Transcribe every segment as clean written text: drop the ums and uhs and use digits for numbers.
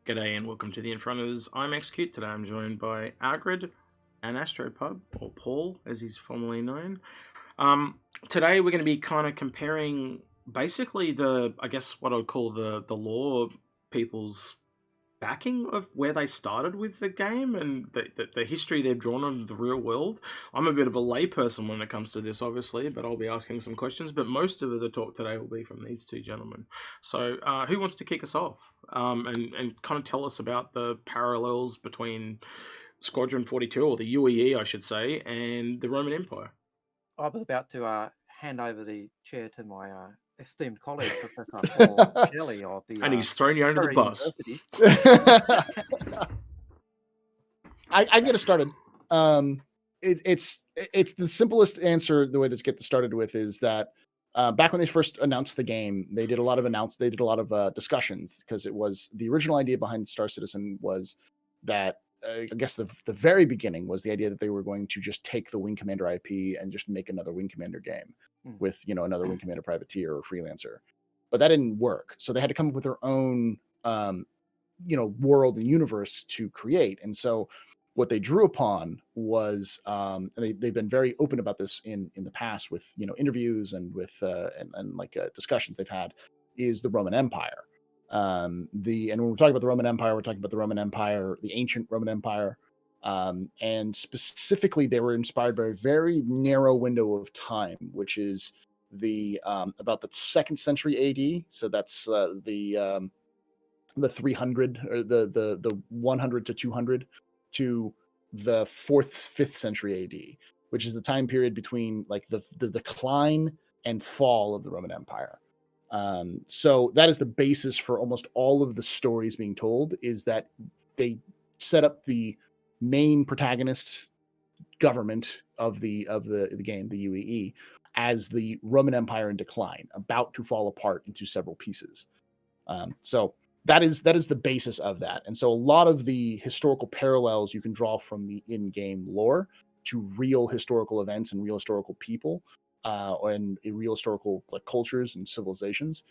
G'day and welcome to the Inforunners. I'm Execute. Today I'm joined by Algared and AstroPub, or Paul as he's formerly known. Today we're going to be kind of comparing basically I guess what I would call the lore people's backing of where they started with the game and the history they've drawn of the real world. I'm a bit of a layperson when it comes to this, obviously, but I'll be asking some questions. But most of the talk today will be from these two gentlemen. So, who wants to kick us off and kind of tell us about the parallels between Squadron 42, or the UEE, I should say, and the Roman Empire? I was about to hand over the chair to my esteemed colleague, Professor Paul Shelley of the And he's thrown you under the Surrey bus. University. I get it started. It's the simplest answer. The way to get started with is that back when they first announced the game, they did a lot of discussions, because it was the original idea behind Star Citizen was that I guess the very beginning was the idea that they were going to just take the Wing Commander IP and just make another Wing Commander game with another Wing Commander Privateer or Freelancer, but that didn't work. So they had to come up with their own world and universe to create. And so what they drew upon was and they've been very open about this in the past with interviews and with discussions they've had, is the Roman Empire. And when we're talking about the Roman Empire, we're talking about the Roman Empire, the ancient Roman Empire, and specifically they were inspired by a very narrow window of time, which is the about the 2nd century AD. So that's the 300 or the 100 to 200 to the 4th, 5th century AD, which is the time period between like the decline and fall of the Roman Empire. So that is the basis for almost all of the stories being told, is that they set up the main protagonist government of the game, the UEE, as the Roman Empire in decline, about to fall apart into several pieces. So that is the basis of that. And so a lot of the historical parallels you can draw from the in-game lore to real historical events and real historical people, and real historical cultures and civilizations,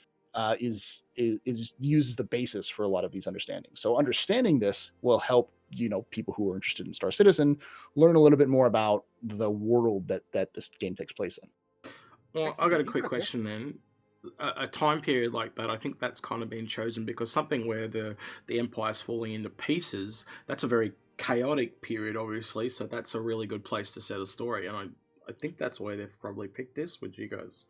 is uses the basis for a lot of these understandings. So understanding this will help people who are interested in Star Citizen learn a little bit more about the world that this game takes place in. Well, I got a quick question then. A time period like that, I think that's kind of been chosen because something where the empire's falling into pieces, that's a very chaotic period, obviously. So that's a really good place to set a story, and I think that's why they've probably picked this. Would you guys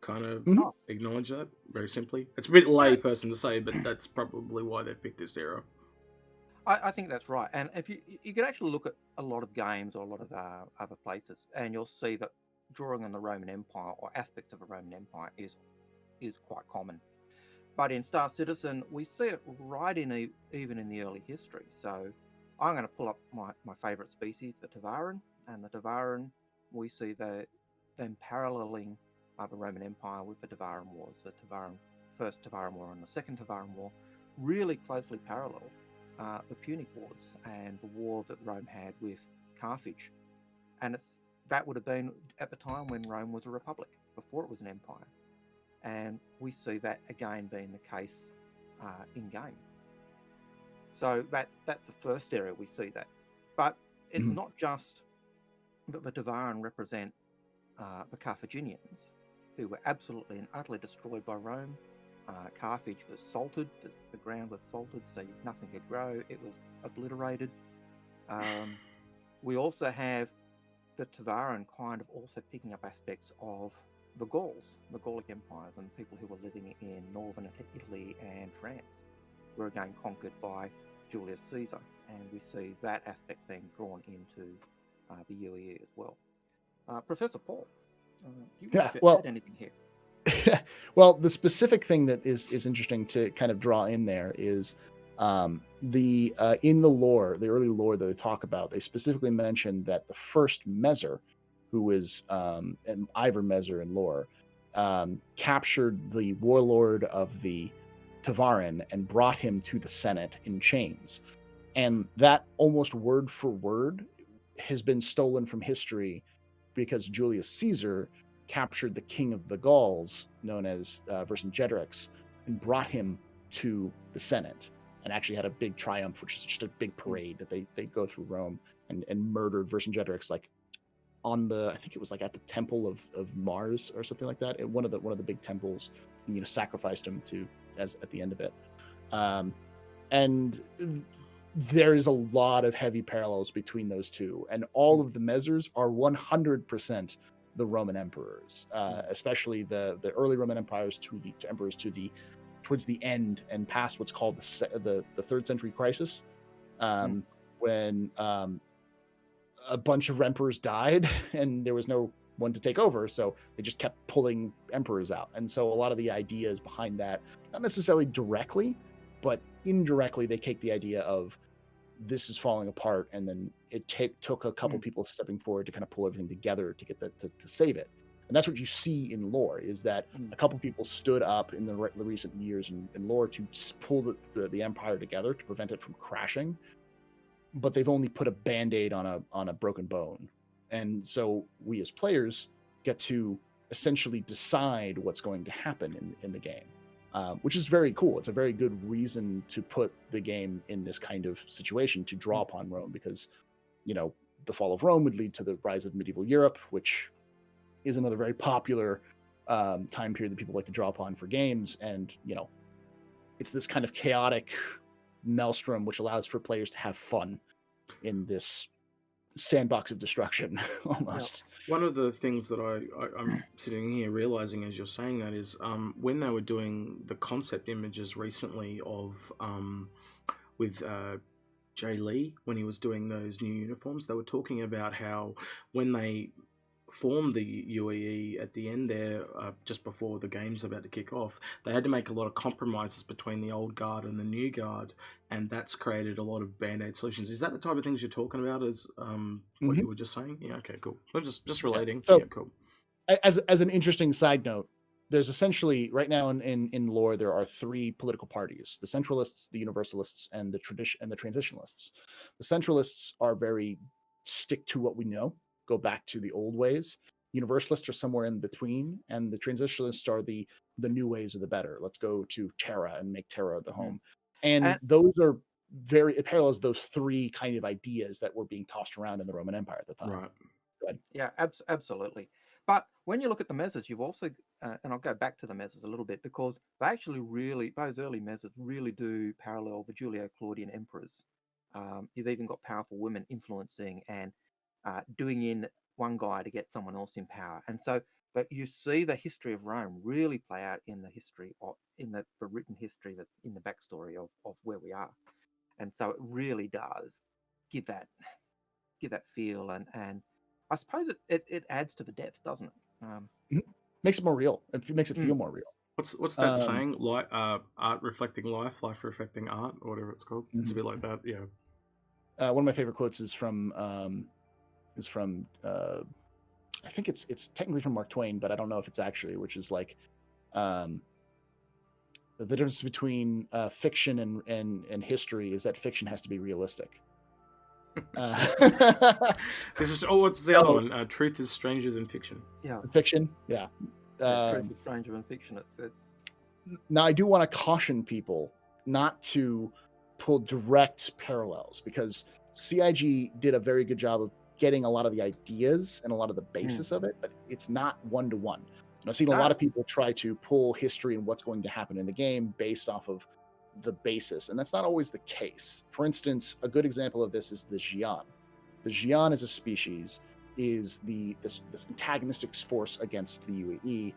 kind of acknowledge that very simply? It's a bit lay person to say, but that's probably why they've picked this era. I think that's right. And if you can actually look at a lot of games or a lot of other places, and you'll see that drawing on the Roman Empire or aspects of a Roman Empire is quite common. But in Star Citizen, we see it right in even in the early history. So I'm going to pull up my favourite species, the Tavaran. And the Tavaran, we see them paralleling the Roman Empire with the Tavaran Wars. The First Tavaran War and the Second Tavaran War really closely parallel the Punic Wars and the war that Rome had with Carthage. And that would have been at the time when Rome was a republic, before it was an empire. And we see that again being the case in game. So that's the first area we see that. But it's not just that the Tavaran represent the Carthaginians, who were absolutely and utterly destroyed by Rome. Carthage was salted, the ground was salted, so nothing could grow, it was obliterated. We also have the Tavaran kind of also picking up aspects of the Gauls, the Gallic empires, and people who were living in northern Italy and France were again conquered by Julius Caesar, and we see that aspect being drawn into the UEE as well. Professor Paul, do you want to add anything here? Well, the specific thing that is interesting to kind of draw in there is in the lore, the early lore that they talk about, they specifically mentioned that the first Messer, who is an Ivor Messer in lore, captured the warlord of the Tavaran and brought him to the Senate in chains. And that almost word for word has been stolen from history, because Julius Caesar captured the king of the Gauls, known as Vercingetorix, and brought him to the Senate. and actually had a big triumph, which is just a big parade that they go through Rome and murdered Vercingetorix, like on the, I think it was like at the temple of Mars or something like that. One of the big temples, sacrificed him to as at the end of it. And there is a lot of heavy parallels between those two, and all of the Messers are 100% the Roman emperors, especially the early Roman empires to the emperors towards the end and past what's called the 3rd century crisis, when a bunch of emperors died and there was no one to take over, so they just kept pulling emperors out. And so a lot of the ideas behind that, not necessarily directly, but indirectly, they take the idea of this is falling apart, and then it took a couple people stepping forward to kind of pull everything together to get that to save it. And that's what you see in lore, is that a couple people stood up in the recent years in lore to pull the empire together to prevent it from crashing, but they've only put a band-aid on a broken bone. And so we as players get to essentially decide what's going to happen in the game, which is very cool. It's a very good reason to put the game in this kind of situation, to draw upon Rome, because, the fall of Rome would lead to the rise of medieval Europe, which is another very popular time period that people like to draw upon for games. And, it's this kind of chaotic maelstrom which allows for players to have fun in this sandbox of destruction almost. One of the things that I'm sitting here realizing as you're saying that is when they were doing the concept images recently of with Jay Lee, when he was doing those new uniforms, they were talking about how when they formed the UEE at the end there, just before the game's about to kick off, they had to make a lot of compromises between the old guard and the new guard, and that's created a lot of band-aid solutions. Is that the type of things you're talking about as what you were just saying? Yeah, okay, cool. I'm just relating. So, yeah, cool. As an interesting side note, there's essentially, right now in lore, there are 3 political parties: the Centralists, the Universalists, and the Transitionalists. The Centralists are very stick to what we know, go back to the old ways. Universalists are somewhere in between, and the Transitionalists are the new ways are the better. Let's go to Terra and make Terra the home. And those are it parallels those 3 kind of ideas that were being tossed around in the Roman Empire at the time. Right. Good. Yeah, absolutely. But when you look at the Messers, you've also, and I'll go back to the Messers a little bit, because they actually those early Messers really do parallel the Julio-Claudian emperors. You've even got powerful women influencing and doing in one guy to get someone else in power. And so, but you see the history of Rome really play out in the history in the written history that's in the backstory of where we are. And so it really does give that feel, and I suppose it adds to the depth, doesn't it? Makes it more real. It makes it feel more real. What's that saying? Like art reflecting life, life reflecting art, or whatever it's called. It's a bit like that, yeah. One of my favorite quotes is from I think it's technically from Mark Twain, but I don't know if it's actually, which is like the difference between fiction and history is that fiction has to be realistic. This is what's the other one? Truth is stranger than fiction. Yeah, fiction. Yeah, truth is stranger than fiction. It's Now, I do want to caution people not to pull direct parallels, because CIG did a very good job of getting a lot of the ideas and a lot of the basis of it, but it's not one-to-one. And I've seen a lot of people try to pull history and what's going to happen in the game based off of the basis, and that's not always the case. For instance, a good example of this is the Xi'an. The Xi'an as a species is this antagonistic force against the UEE,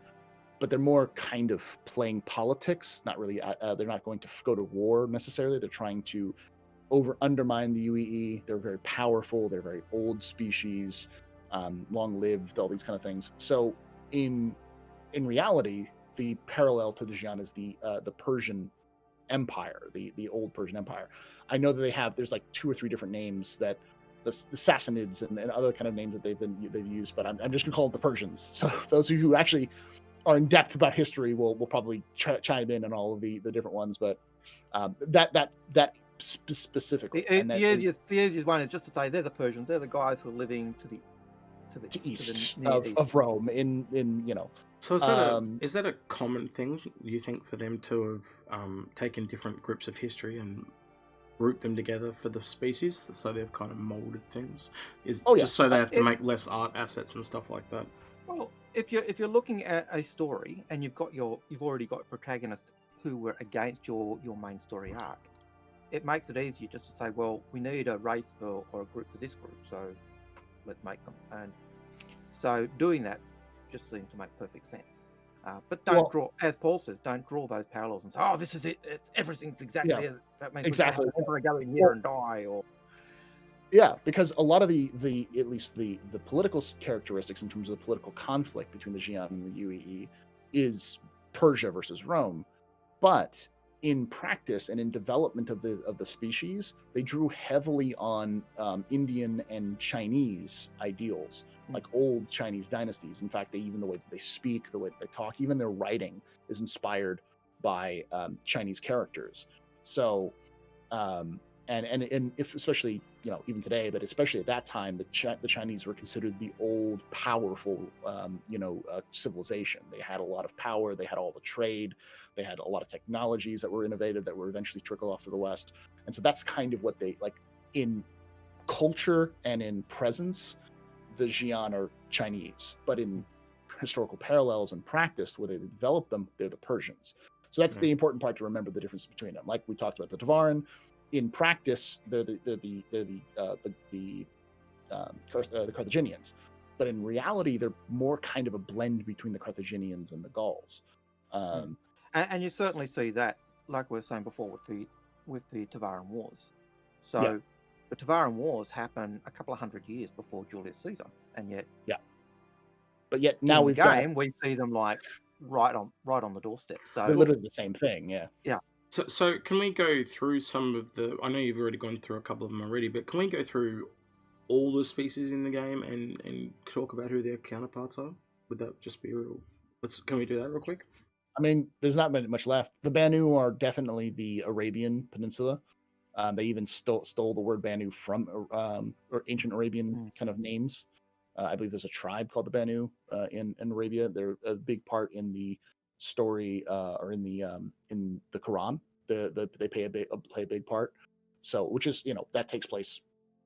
but they're more kind of playing politics, not really, they're not going to go to war necessarily. They're trying to undermine the UEE. They're very powerful. They're very old species, long-lived, all these kind of things. So in reality, the parallel to the Xi'an is the Persian Empire, the old Persian Empire. I know that there's like 2 or 3 different names, that the Sassanids and other kind of names that they've used, but I'm just gonna call them the Persians. So those of you who actually are in depth about history will probably chime in on all of the different ones, but that specifically. The easiest one is just to say they're the Persians. They're the guys who are living to the east east of Rome in So is that a common thing, you think, for them to have taken different groups of history and group them together for the species, so they've kind of molded things. Is Oh, yeah. just so they have to It- make less art assets and stuff like that. Well, if you're looking at a story and you've already got protagonists who were against your main story arc, it makes it easier just to say, well, we need a race or a group for this group, so let's make them. And so doing that just seems to make perfect sense. But don't draw, as Paul says, don't draw those parallels and say, oh, this is it. Everything's exactly Yeah, as that means exactly. we have to go in here and die, or Yeah, because a lot of the at least the political characteristics in terms of the political conflict between the Xi'an and the UEE is Persia versus Rome, but in practice and in development of the species, they drew heavily on Indian and Chinese ideals, like old Chinese dynasties. In fact, even the way that they speak, the way that they talk, even their writing is inspired by Chinese characters. So, and if especially even today, but especially at that time, the Chinese were considered the old, powerful civilization. They had a lot of power. They had all the trade. They had a lot of technologies that were innovative that were eventually trickled off to the West. And so that's kind of what they like in culture and in presence. The Xi'an are Chinese, but in historical parallels and practice, where they developed them, they're the Persians. So that's the important part to remember the difference between them. Like we talked about the Tavaran. In practice, they're the Carthaginians, but in reality, they're more kind of a blend between the Carthaginians and the Gauls. And you certainly see that, like we were saying before, with the Tavaran Wars. So the Tavaran Wars happen a couple of hundred years before Julius Caesar, and yet but yet now we see them like right on the doorstep. So they're literally the same thing. Yeah. So can we go through some of the? I know you've already gone through a couple of them already, but can we go through all the species in the game and talk about who their counterparts are? Would that just be real? Can we do that real quick? I mean, there's not much left. The Banu are definitely the Arabian Peninsula. They even stole the word Banu from or ancient Arabian kind of names. I believe there's a tribe called the Banu in Arabia. They're a big part in the story or in the Quran. They play a big part. So, which is that takes place.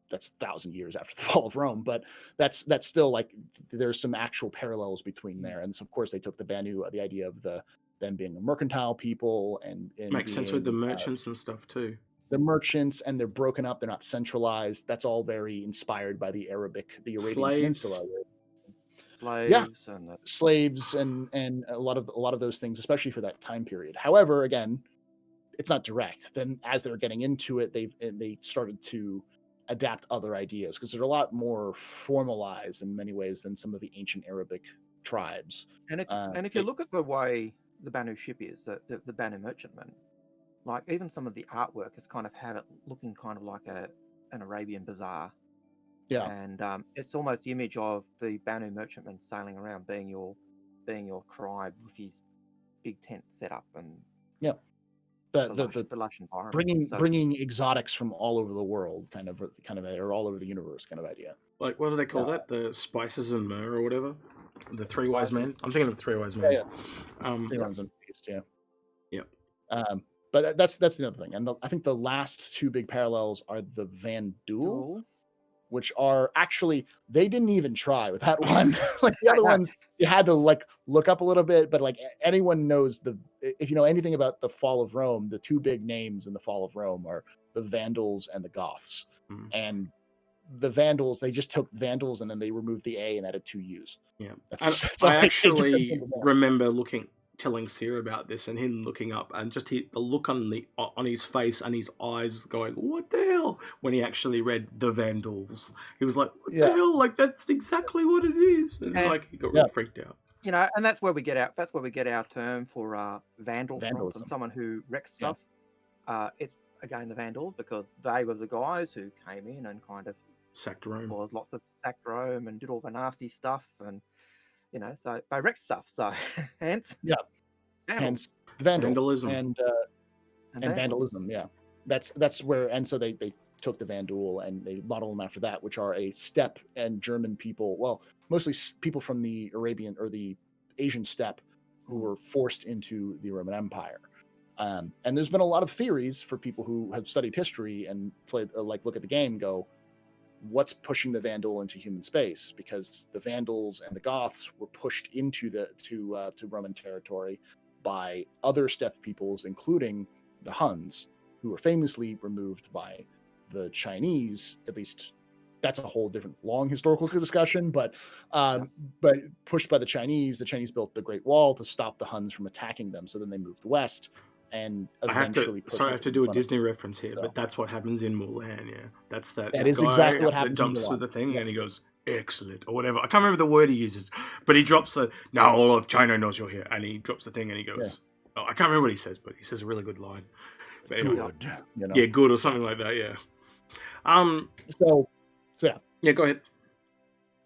That's 1,000 years after the fall of Rome, but that's still like there's some actual parallels between there. And so, of course, they took the Banu, the idea of them being a mercantile people and Makes sense with the merchants and stuff too. The merchants, and they're broken up. They're not centralized. That's all very inspired by the Arabian Peninsula. Slaves and slaves and a lot of those things, especially for that time period. However, again, it's not direct. Then as they're getting into it, they started to adapt other ideas because they're a lot more formalized in many ways than some of the ancient Arabic tribes. And if you look at the way the Banu ship is, the Banu merchantman, like even some of the artwork has kind of had it looking kind of like an Arabian bazaar. Yeah. And it's almost the image of the Banu merchantman sailing around being your tribe with his big tent set up and the lush environment. Bringing exotics from all over the world, kind of or all over the universe, kind of idea. Like what do they call that? The spices and myrrh or whatever. The three wise men. I'm thinking of the three wise men. Three wise men. Yep. But that's the other thing, and I think the last two big parallels are the Vanduul, which are actually they didn't even try with that one. Like the other ones, you had to like look up a little bit, but like anyone knows if you know anything about the fall of Rome, the two big names in the fall of Rome are the Vandals and the Goths. And the Vandals, they just took Vandals and then they removed the A and added two U's. Yeah, I actually remember telling Sarah about this and him looking up and just the look on his face and his eyes going, what the hell? When he actually read the Vandals, he was like, what the hell? Like that's exactly what it is. And like he got really freaked out. And that's where we get our term for vandal from someone who wrecks stuff. It's again the Vandals because they were the guys who came in and kind of sacked Rome. Was lots of sacked Rome and did all the nasty stuff and so they wrecked stuff. So hence vandalism and vandalism. Yeah, that's where. And so they took the Vanduul and they modeled them after that, which are a steppe and German people. Well, mostly people from the Arabian or the Asian steppe who were forced into the Roman Empire. And there's been a lot of theories for people who have studied history and played, look at the game, go, what's pushing the Vanduul into human space? Because the Vandals and the Goths were pushed into to Roman territory by other steppe peoples, including the Huns, who were famously removed by the Chinese. At least that's a whole different long historical discussion, but pushed by the Chinese built the Great Wall to stop the Huns from attacking them. So then they moved west and eventually. I have to do a Disney reference here, but that's what happens in Mulan. Yeah, that's that. That is guy exactly what happens. That jumps with the thing and he goes, "Excellent," or whatever. I can't remember the word he uses, but he drops the "Now all of China knows you're here," and he drops the thing and he goes, "Oh, I can't remember what he says, but he says a really good line." But anyway, good, you know? Yeah, good or something like that. Yeah. So yeah. Yeah, go ahead.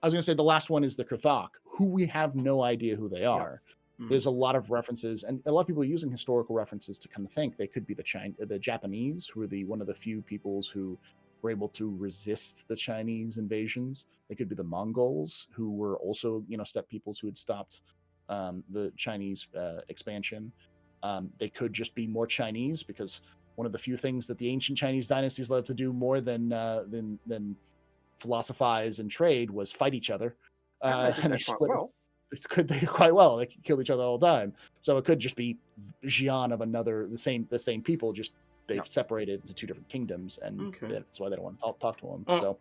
I was going to say the last one is the Krthak, who we have no idea who they are. There's a lot of references, and a lot of people are using historical references to kind of think they could be the Japanese, who are one of the few peoples who were able to resist the Chinese invasions. They could be the Mongols, who were also, steppe peoples who had stopped the Chinese expansion. They could just be more Chinese, because one of the few things that the ancient Chinese dynasties loved to do more than philosophize and trade was fight each other. And they split. They quite well. They kill each other all the time. So it could just be Xi'an of the same people. Just they've separated into two different kingdoms, and that's why they don't want to talk to them. So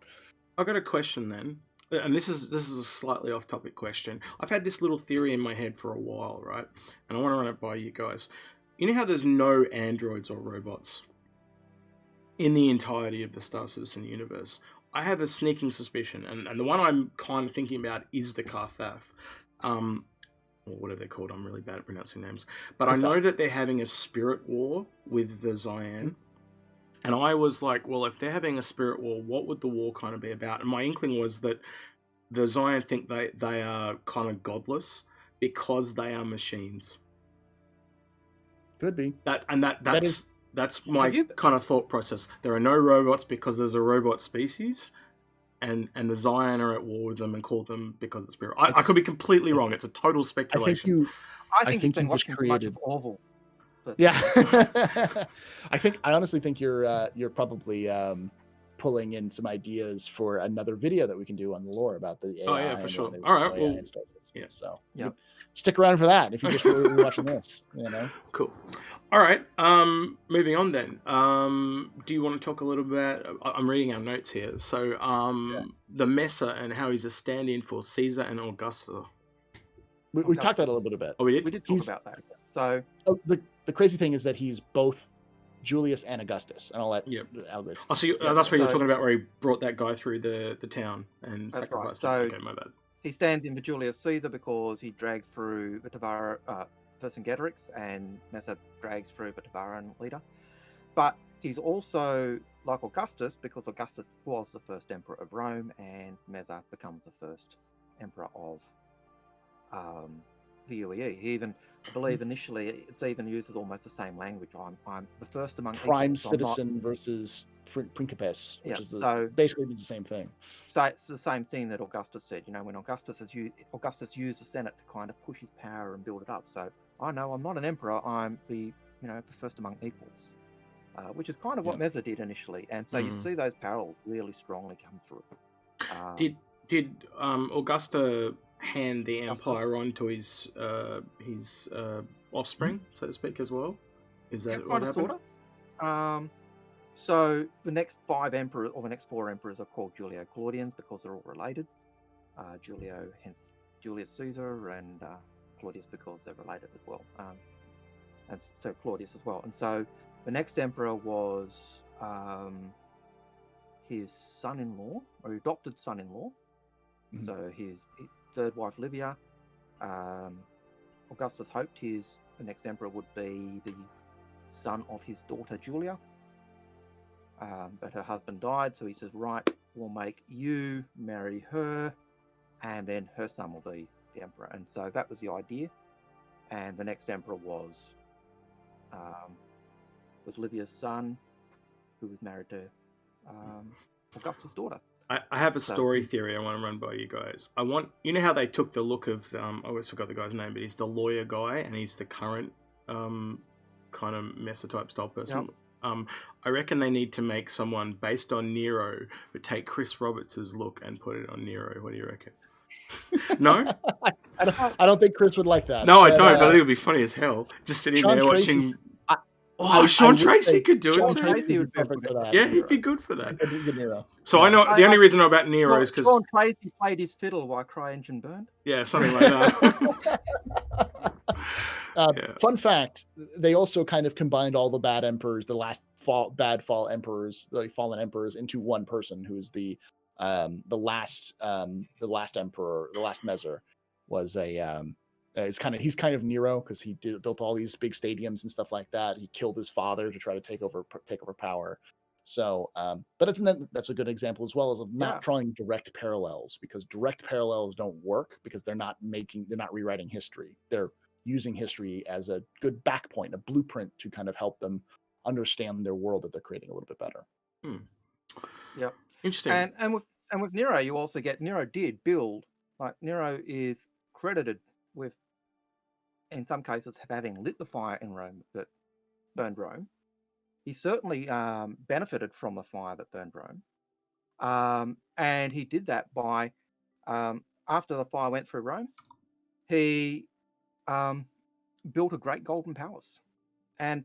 I got a question then, and this is a slightly off topic question. I've had this little theory in my head for a while, right? And I want to run it by you guys. You know how there's no androids or robots in the entirety of the Star Citizen universe? I have a sneaking suspicion, and the one I'm kind of thinking about is the Karthath. Or whatever they're called. I'm really bad at pronouncing names. But I know that they're having a spirit war with the Xi'an. And I was like, well, if they're having a spirit war, what would the war kind of be about? And my inkling was that the Xi'an think they are kind of godless because they are machines. Could be. That's my kind of thought process. There are no robots because there's a robot species. And the Xi'an are at war with them and call them because of the spirit. I could be completely wrong. It's a total speculation. I think you've been watching too much of Orville. Yeah. I honestly think you're probably pulling in some ideas for another video that we can do on the lore about the AI. Oh yeah, for sure. All right. Well, so stick around for that if you just were watching this. Cool. All right. Moving on then. Do you want to talk a little bit? I'm reading our notes here. So, the Messer and how he's a stand-in for Caesar and Augusta. We talked about it a little bit. Oh, we did. We did talk about that. So, the crazy thing is that he's both Julius and Augustus, and I'll let Algared. Oh, so that's where you're talking about, where he brought that guy through the town and sacrificed him. Okay, my bad. He stands in for Julius Caesar because he dragged through Vercingetorix, and Messer drags through Batavaran leader. But he's also like Augustus because Augustus was the first emperor of Rome, and Messer becomes the first emperor of the UEE. He even, I believe, initially it's even uses almost the same language. I'm the first among prime equals, citizen versus principes, which is basically the same thing. So it's the same thing that Augustus said. When Augustus used the Senate to kind of push his power and build it up. So I know I'm not an emperor. I'm the first among equals, which is kind of what Messer did initially. And so you see those parallels really strongly come through. Did Augusta hand the empire on to his offspring, so to speak, as well? Is that what happened? Sort of. So the next 5 emperors, or the next 4 emperors, are called Julio-Claudians because they're all related. Julio, hence Julius Caesar, and Claudius because they're related as well. And so Claudius as well. And so the next emperor was his son-in-law, or adopted son-in-law. So his third wife, Livia. Augustus hoped the next emperor would be the son of his daughter, Julia. But her husband died, so he says, right, we'll make you marry her, and then her son will be the emperor. And so that was the idea. And the next emperor was Livia's son, who was married to Augustus' daughter. I have a story theory I want to run by you guys. You know how they took the look of, I always forgot the guy's name, but he's the lawyer guy, and he's the current kind of Messer type style person. Yep. I reckon they need to make someone based on Nero, but take Chris Roberts' look and put it on Nero. What do you reckon? No? I don't think Chris would like that. No, I don't, but I think it would be funny as hell. Just sitting Sean there Tracy, watching... I Sean would Tracy say could do Sean it too. Tracy would be perfect for that. Yeah, he'd be good for that. Good Nero. So I know the only reason I know about Nero is because Sean Tracy played his fiddle while CryEngine burned. yeah, something like that. Fun fact: they also kind of combined all the bad emperors, the last fallen emperors, into one person, who's the last emperor, the last Messer, was a he's kind of Nero because he built all these big stadiums and stuff like that. He killed his father to try to take over power. So, but that's a good example as well as of not drawing direct parallels, because direct parallels don't work because they're not rewriting history. They're using history as a good back point, a blueprint to kind of help them understand their world that they're creating a little bit better. Yeah, interesting. And with Nero, you also get Nero did build, like Nero is credited with, in some cases, having lit the fire in Rome that burned Rome. He certainly benefited from the fire that burned Rome, and he did that by after the fire went through Rome, he built a great golden palace. And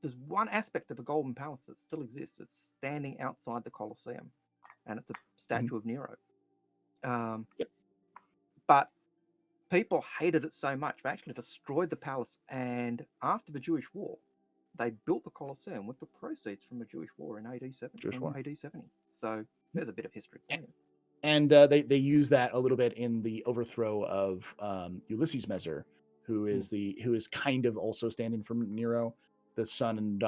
there's one aspect of the golden palace that still exists. It's standing outside the Colosseum, and it's a statue of Nero. But people hated it so much, they actually destroyed the palace. And after the Jewish War, they built the Colosseum with the proceeds from the Jewish War in AD 70. So there's a bit of history. And they use that a little bit in the overthrow of Ulysses Messer, who is kind of also standing for Nero. The son and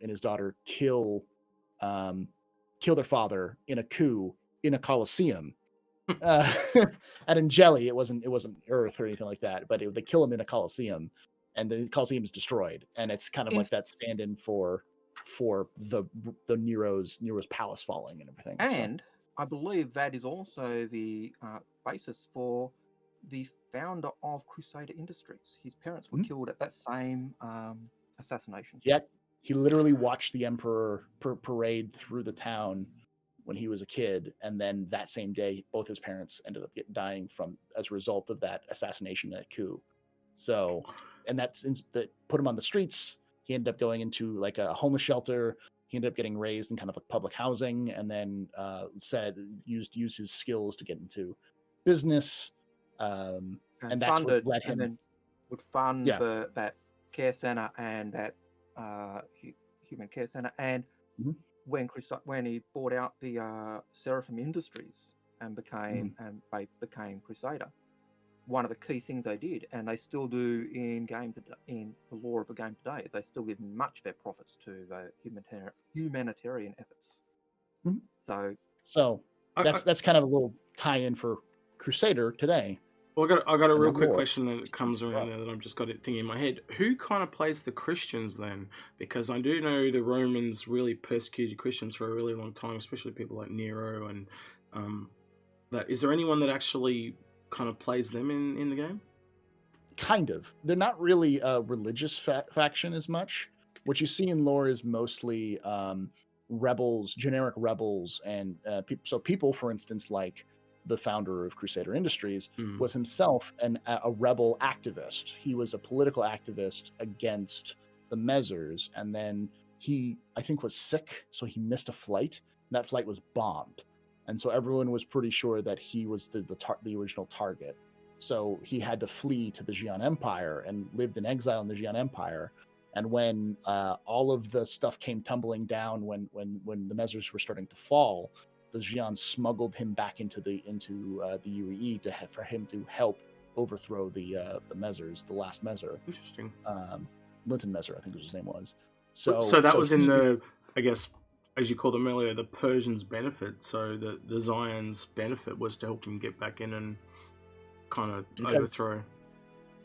his daughter kill their father in a coup in a Colosseum. At Angeli, it wasn't Earth or anything like that, but they kill him in a Colosseum, and the Colosseum is destroyed, and it's kind of like that stand-in for the Nero's palace falling and everything. And I believe that is also the basis for the founder of Crusader Industries. His parents were killed at that same assassination. Yeah, he literally watched the emperor parade through the town when he was a kid, and then that same day, both his parents ended up dying as a result of that assassination, that coup. So, and that put him on the streets. He ended up going into like a homeless shelter. He ended up getting raised in kind of like public housing, and then used his skills to get into business. And that's what led him. And then would fund that care center and that human care center. And when he bought out the Seraphim Industries and became Crusader, one of the key things they did, and they still do in the lore of the game today, is they still give much of their profits to the humanitarian efforts. So that's kind of a little tie-in for Crusader today. Well, I got a real quick question that comes around there that I've just got it thinking in my head. Who kind of plays the Christians then? Because I do know the Romans really persecuted Christians for a really long time, especially people like Nero and that. Is there anyone that actually kind of plays them in the game? Kind of. They're not really a religious faction as much. What you see in lore is mostly rebels, generic rebels, and people, for instance, like the founder of Crusader Industries was himself a rebel activist. He was a political activist against the Messers, and then he, I think, was sick, so he missed a flight, and that flight was bombed. And so everyone was pretty sure that he was the original target. So he had to flee to the Xi'an Empire and lived in exile in the Xi'an Empire. And when all of the stuff came tumbling down, when the Messers were starting to fall, the Xi'an smuggled him back into the UEE for him to help overthrow the Messers, the last Messer. Interesting. Linton Messer, I think his name was. So that was in the, I guess, as you called them earlier, the Persians' benefit. So the Zion's benefit was to help him get back in and kind of overthrow.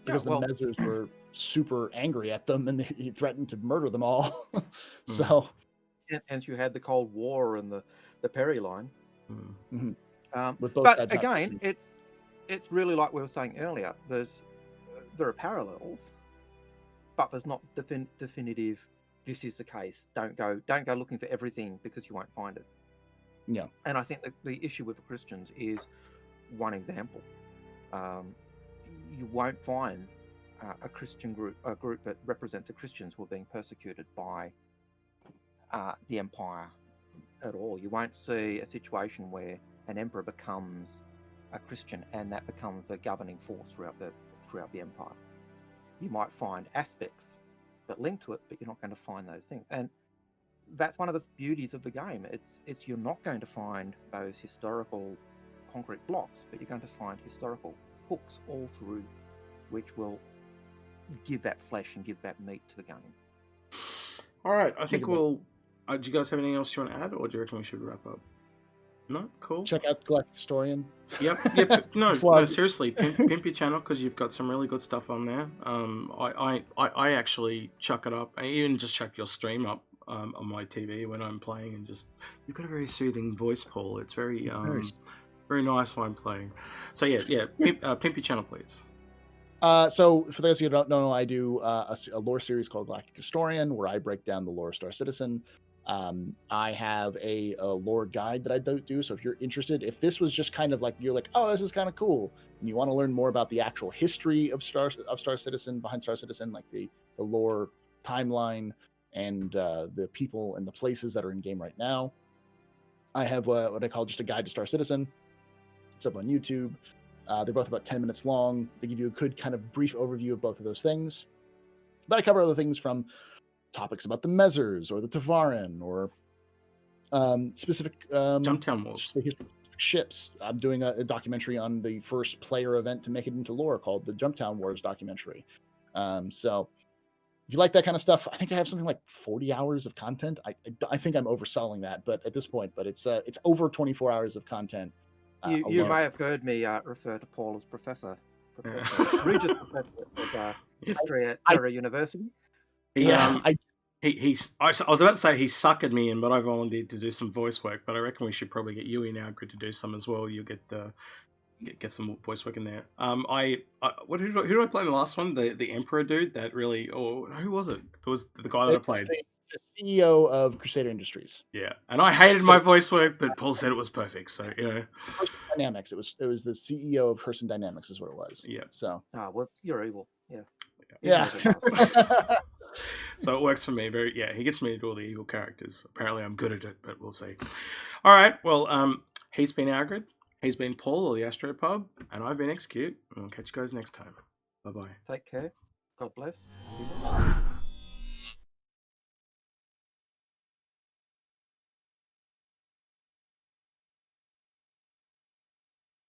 Because the Messers were super angry at them, and he threatened to murder them all. So, and you had the Cold War and the Perry line. With both but sides again, it's really like we were saying earlier. There are parallels, but there's not definitive. This is the case. Don't go looking for everything because you won't find it. Yeah. And I think that the issue with the Christians is one example. You won't find a Christian group that represents the Christians who are being persecuted by the empire at all. You won't see a situation where an emperor becomes a Christian and that becomes the governing force throughout the empire. You might find aspects that link to it, but you're not going to find those things. And that's one of the beauties of the game. It's you're not going to find those historical concrete blocks, but you're going to find historical hooks all through, which will give that flesh and give that meat to the game. All right, I think we'll. Do you guys have anything else you want to add, or do you reckon we should wrap up? No, cool. Check out Galactic Historian. Yep. No, seriously, pimp your channel because you've got some really good stuff on there. I actually chuck it up. I even just chuck your stream up on my TV when I'm playing, and just you've got a very soothing voice, Paul. It's very very nice while I'm playing. So yeah, pimp your channel, please. So for those of you who don't know, I do a lore series called Galactic Historian, where I break down the lore of Star Citizen. I have a lore guide that I do. So if you're interested, if this was just kind of like, you're like, oh, this is kind of cool, and you want to learn more about the actual history of Star Citizen, behind Star Citizen, like the lore timeline and the people and the places that are in game right now, I have what I call just a guide to Star Citizen. It's up on YouTube. They're both about 10 minutes long. They give you a good kind of brief overview of both of those things. But I cover other things from topics about the Messers or the Tavaran or specific Jumptown Wars ships. I'm doing a documentary on the first player event to make it into lore called the Jumptown Wars documentary. So if you like that kind of stuff, I think I have something like 40 hours of content. I think I'm overselling that, but at this point, but it's over 24 hours of content. You may have heard me refer to Paul as Professor Regis Professor of History at Terra University. I was about to say he suckered me in, but I volunteered to do some voice work. But I reckon we should probably get you in now, good to do some as well. You'll get some voice work in there. Who did I play in the last one? The Emperor dude that really, or who was it? It was the guy that I played. The CEO of Crusader Industries. Yeah, and I hated my voice work, but Paul said it was perfect. So Dynamics. It was the CEO of Herson Dynamics is what it was. Yeah. So. Well, you're evil. Yeah. Yeah. So it works for me. He gets me to do all the evil characters. Apparently, I'm good at it, but we'll see. All right. Well, he's been Algared. He's been Paul of the AstroPub, and I've been Execute. And we'll catch you guys next time. Bye bye. Take care. God bless.